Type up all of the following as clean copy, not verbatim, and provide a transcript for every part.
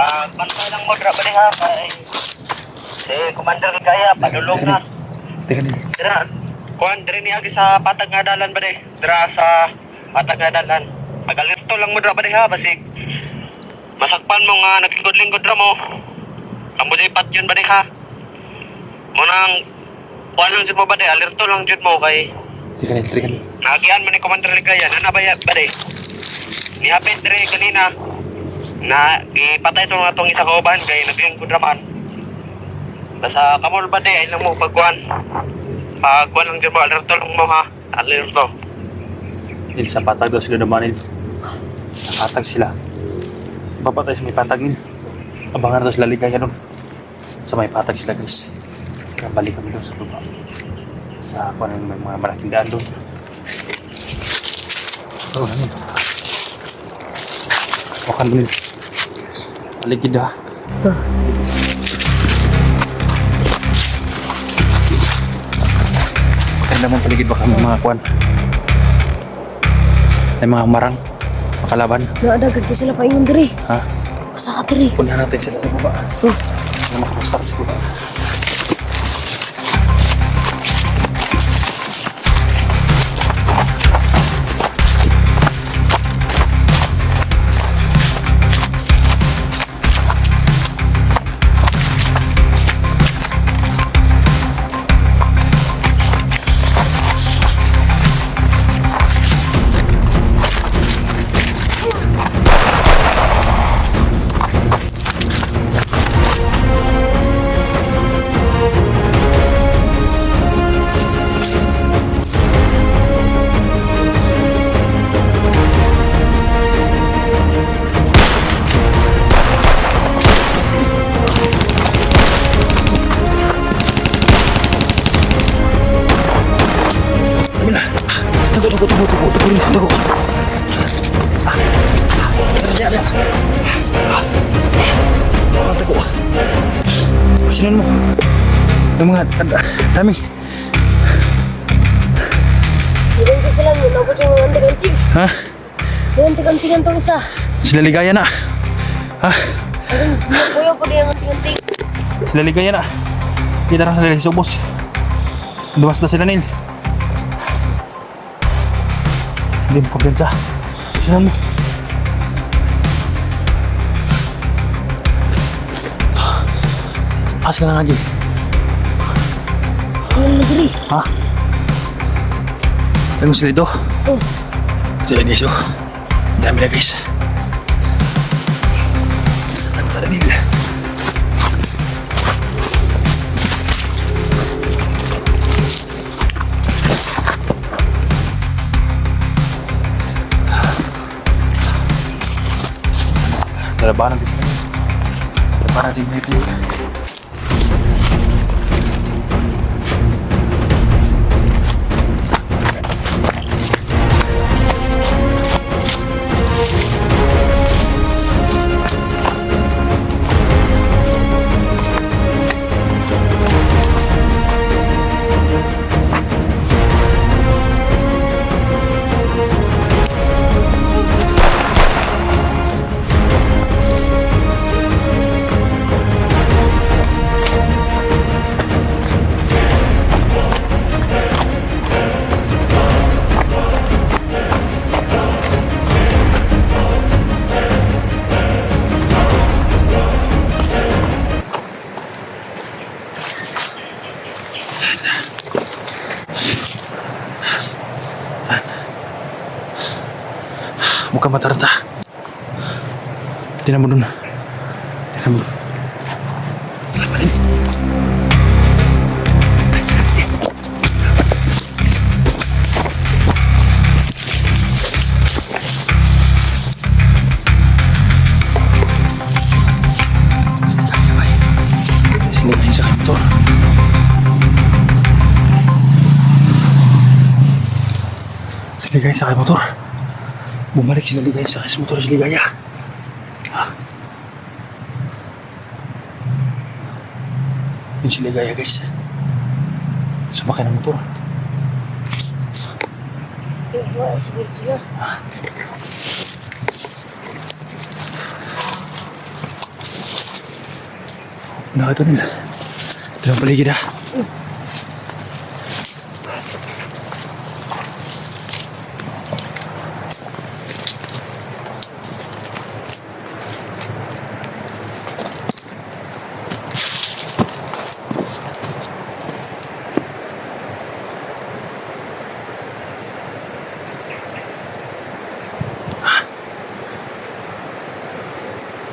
Pagpantay lang mo, dra ba ha? Kay si Commander Ligaya, padulong na. Teka din. Dra, kuhan, dra ni agi sa patag nga dalan ba dra sa patag nga dalan. Magalerto lang mo dra ba ha? Basig masakpan mo nga naglingkod-lingkod dra mo. Amo di pat yun ba ha? Munang kuhan lang dyan mo ba alerto lang dyan mo kay Teka din. nagian mo ni Commander Ligaya, nanabaya ba nihapit dre kanina na ipatay ito nga itong isa kauban kay naglingkod raman. Basta kamol ba ay lang mo pagkuhan lang dyan mo, alerto lang mo ha, alerto. Dil sa patag daw sila naman. Nakatag sila. Papatay sa may patag nil. Abangan daw sila Ligaya nun. Sa may patag sila guys. Kaya balik kami doon sa baba. Sa ako na may mga malaking daan doon. Oo namin. Wakan mo nil. Paligid ha. Maganda mong paligid baka may mga kuwan. May mga marang. Makalaban. Naadagad ka sila paingon diri. Ha? Basta ka diri. Punya natin sila sa baba. Na makapastar sa baba. Tago. Tago. Sinan mo. Yung mga dami. Hindi ka sila nyo. Nakot yung mga antig-antig. Ha? Yung antig-antigan tong isa. Sila Ligaya na. Ha? Ayun, kuya po yung antig-antig. Sila Ligaya na. Kita na sila subos. Dumas na sila nil. Hindi mo kumpiyansa. Sinan mo. Asla na nga, Jay. Ano na diri? Ha? Ano sila ito? Oh. Sila guys, oh. Dami na guys. Ano ba na nila? Labanan din. Labanan din ito. Muka mata-rata. Tingnan mo dun. Tingnan mo. Labanin. Sini kayo sa motor. Sini kayo sa motor. Bumalik sila Ligaya sa motor si Ligaya. Ha? Yun si Ligaya guys. Sumakay ng motor. Wala, sige sila. Ha? Ano ka ito nila? Ito yung paligid ha.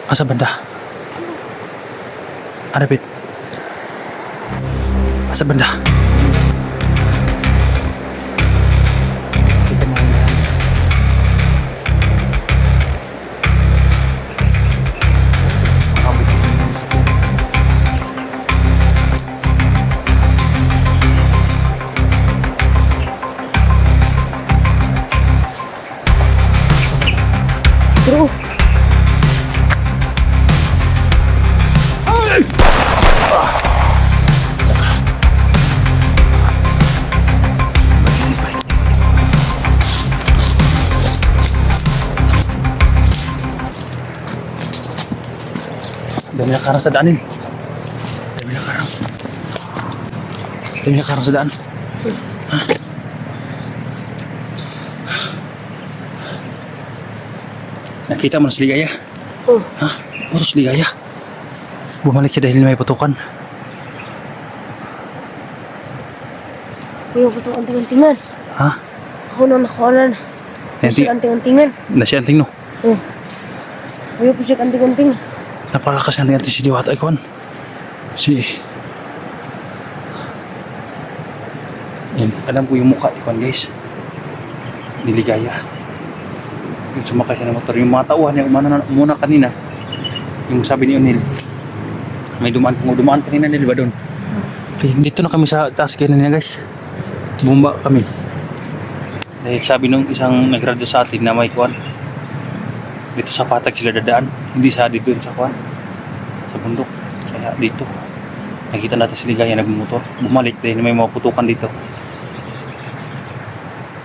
Asa banda? Arapit. Asa banda? Bro, Dami na karang sa daan eh. Dami na karang. Dami na karang sa daan. Ha? Nakita mo na si Ligaya? oh, Ha? Puro si Ligaya. Bumalik siya dahil may putukan. kuya po itong anting-antingan. Ha? Ako na nakuhanan. Anting- Siya anting-antingan. Nasiyanting no? Oh. Kuya po siya anting-anting. Napalakas ang tingin si Diwata Icon. Si... Yan, alam ko yung mukha Icon guys. Niligaya. Yung sumakay siya ng motor. Yung mga tauhan niya umuna kanina. Yung sabi ni O'Neil. May dumaan kanina nila ba doon? Okay, dito na kami sa taas kanina guys. Bumba kami. Dahil sabi nung isang nagradyo sa atin na may kuwan. Dito sa patag sila dadaan, hindi sa dito sa kuwan, sa bundok. Kaya dito, nakita natin si Ligaya nagmumotor. Bumalik dahil may mga putukan dito.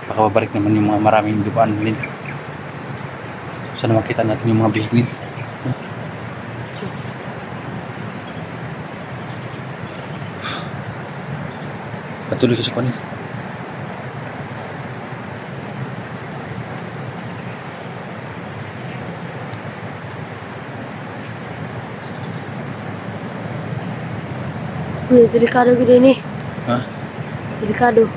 Baka babalik naman yung mga maraming dupaan din. Sana makita natin yung mga vehicle. Patuloy ka sa kuwan. Kuya, delikado gini ni. Ha? Delikado.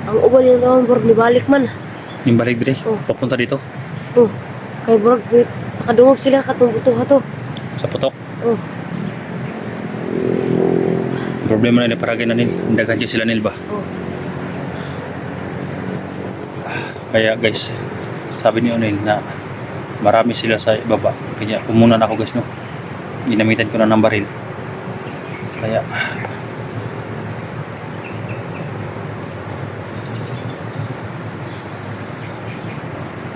Ang uban yung taon, bro, nibalik man. Yung balik dire, Oh. papunta dito, Oh, kay bro, nakadungog sila katong butuha to. sa putok. Oh, Problema na paragay na nil, dagan siya sila nil ba? oh. Kaya guys, sabi ni O'Neil na marami sila sa baba. Kaya pumunan ako guys no. Ginamitan ko na ng baril. Kaya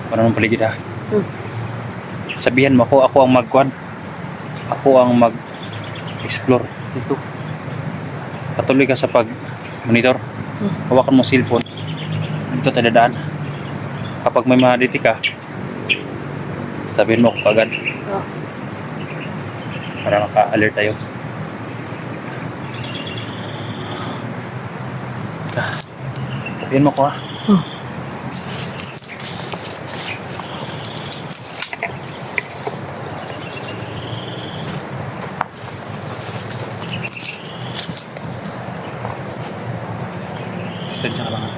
para nung paligid ha. Sabihan mo ako ang magkuhan. Ako ang mag-explore dito. Patuloy ka sa pag-monitor. Hawakan mo cellphone. Dito tayo dadaan. Kapag may mahaditi ka, sabihin mo ako kagad Oh. para maka-alert tayo. Sabihin mo ko ha. Oh. Pasensya ka lang ha.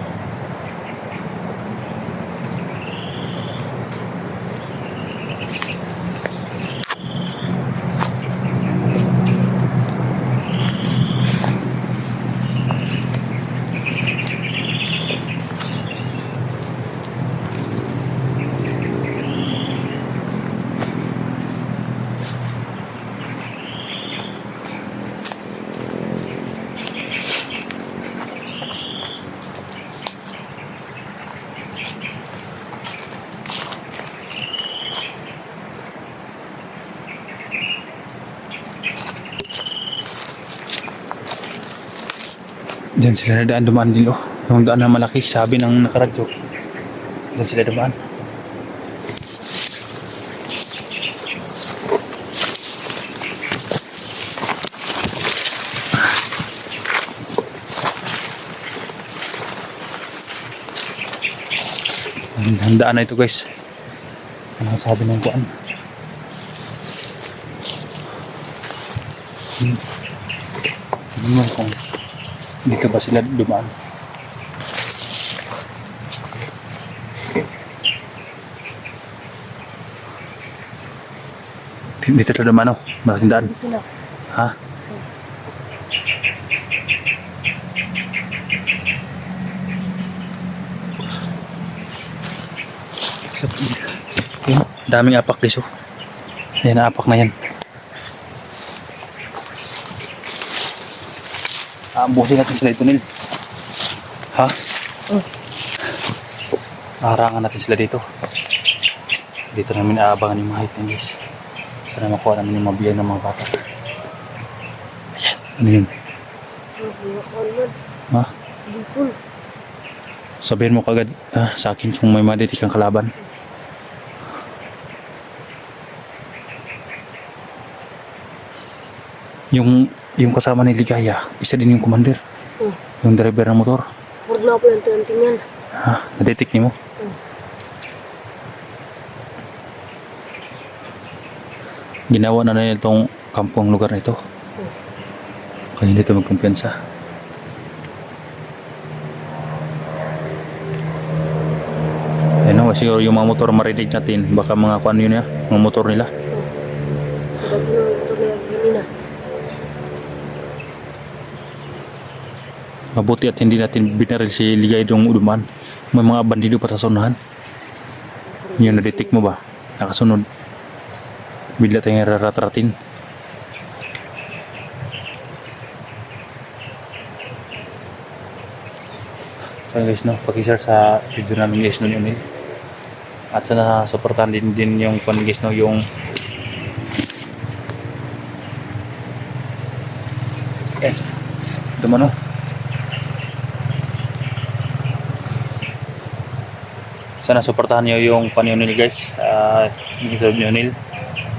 Diyan sila nadaan dumaan din oh. Yung daan na malaki, sabi ng nakaradyo. Diyan sila dumaan. handaan na ito guys. Ano sabi ng kuan? Tingnan mo kung dito ba sila dumaan. Dito sila dumaan, oh. Malaking daan. Dito sila. Ha? Yun, daming apak guys, oh. Ayan, apak na yan. Aambusin natin sila dito, Nil. Ha? Oh. Harangan natin sila dito. Dito namin aabangan yung mga item guys. Sana makuha namin yung mabiyan ng mga bata. Ayan, ano yun? Mga kaulman. Ha? Bukol. Sabihin mo kagad sa akin kung may maditi kang kalaban. Yung kasama ni Ligaya, isa din yung commander. Oh. Yung driver ng motor. Huwag na po yung tintingan. Ha? Naditik ni mo? Ginawa na nila itong kampong lugar na ito. Kaya hindi ito magkumpiyansa. Ayun o, siguro yung mga motor marinig natin. Baka mga kuan yun ya, mga motor nila. Kapag ginawa ito na ganina. Mabuti at hindi natin binaril si Ligay dong uduman. May mga bandido pa sa sunahan. Yun, naditik mo ba? Nakasunod. Bigla tayong raratratin. So guys, no, pag-share sa video namin guys no yun. At sana supportan din yung pan guys no, yung dumano. Sana supportahan niyo yung pan yun guys. Yung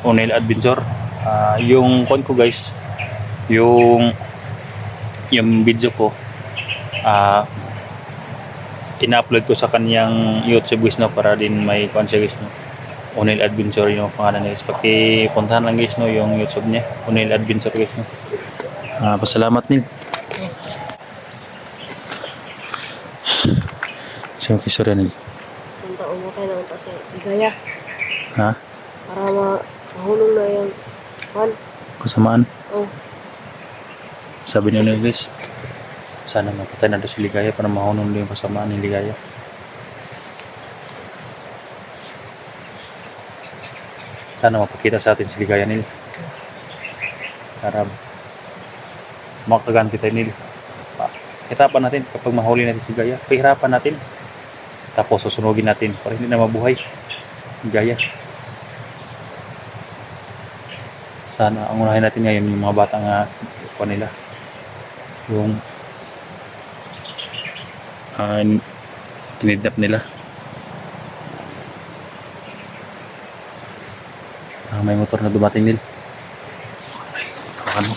Onel Adventure. Yung kon ko guys, yung video ko ina-upload ko sa kanyang YouTube guys no, para din may kon siya guys no. Onel Adventure yung pangalan guys. Pakipuntahan lang guys no yung YouTube niya, Onel Adventure guys no. Pasalamat Nil. Siya yung kisura Nil. Punta umatay na unta sa Ligaya. Ha? Para mahulong na yung kan. Kasamaan. Oh. Sabi niyo Nil guys, sana mapatay na doon si Ligaya para mahunong din yung kasamaan ni Ligaya. Sana mapakita sa atin si Ligaya Nil. Para makaganti tayo Nil. Hirapan natin kapag mahuli natin si Ligaya. Pahirapan natin. Tapos susunugin natin para hindi na mabuhay si Ligaya. Sana ang unahin natin ngayon yung mga batang nila. Yung kinidnap nila. May motor na dumating Nil. Ano?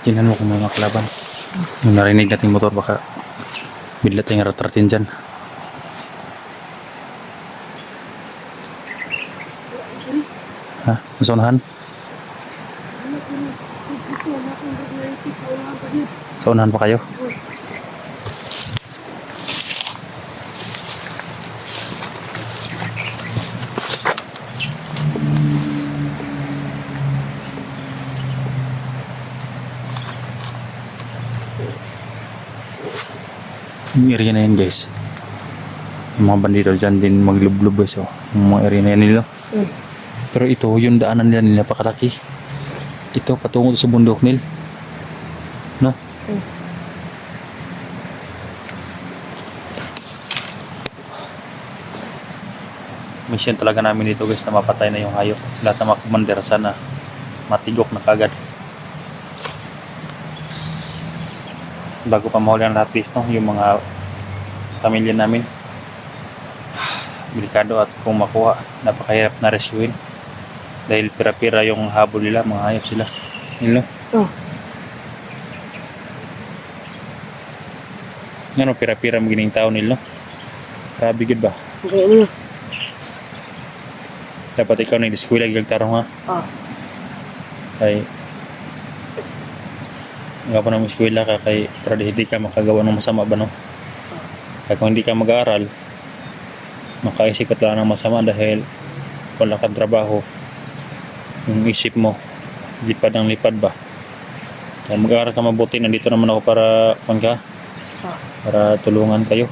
Tingnan mo kung may mga kalaban. Yung narinig nating motor, baka bigla tayong ratratin dyan. Ha? Sa unahan? Sa unahan pa kayo? Yung area na yun guys. Yung mga bandito dyan din maglublob guys. Oh. Yung mga area na yan nila. Mm. Pero ito, yung daanan nila napakalaki. Ito, patungo sa bundok nil. No? Mm. Mission talaga namin dito guys na mapatay na yung hayop. Lahat na mga commander sana matigok na kagad. Bago pa mahuli ang lahat guys, no? Yung mga pamilya namin. Delikado at kung makuha, napakahirap na rescuein. Dahil pira-pira yung habol nila, mga hayop sila. Yun, no? Oh. Ano, pira-pira magining tao nila, no? Grabe gud ba? Okay, ano? Dapat ikaw nag-diskwil lagi kag tarong ha. Oh. Kay nga pa naman eskwela ka kay para di ka makagawa ng masama ba no? Kaya kung hindi ka mag-aaral, makaisip ka lang ng masama dahil wala kang trabaho. Yung isip mo, lipad ng lipad ba? Kaya mag-aaral ka mabuti, nandito naman ako para, para tulungan kayo.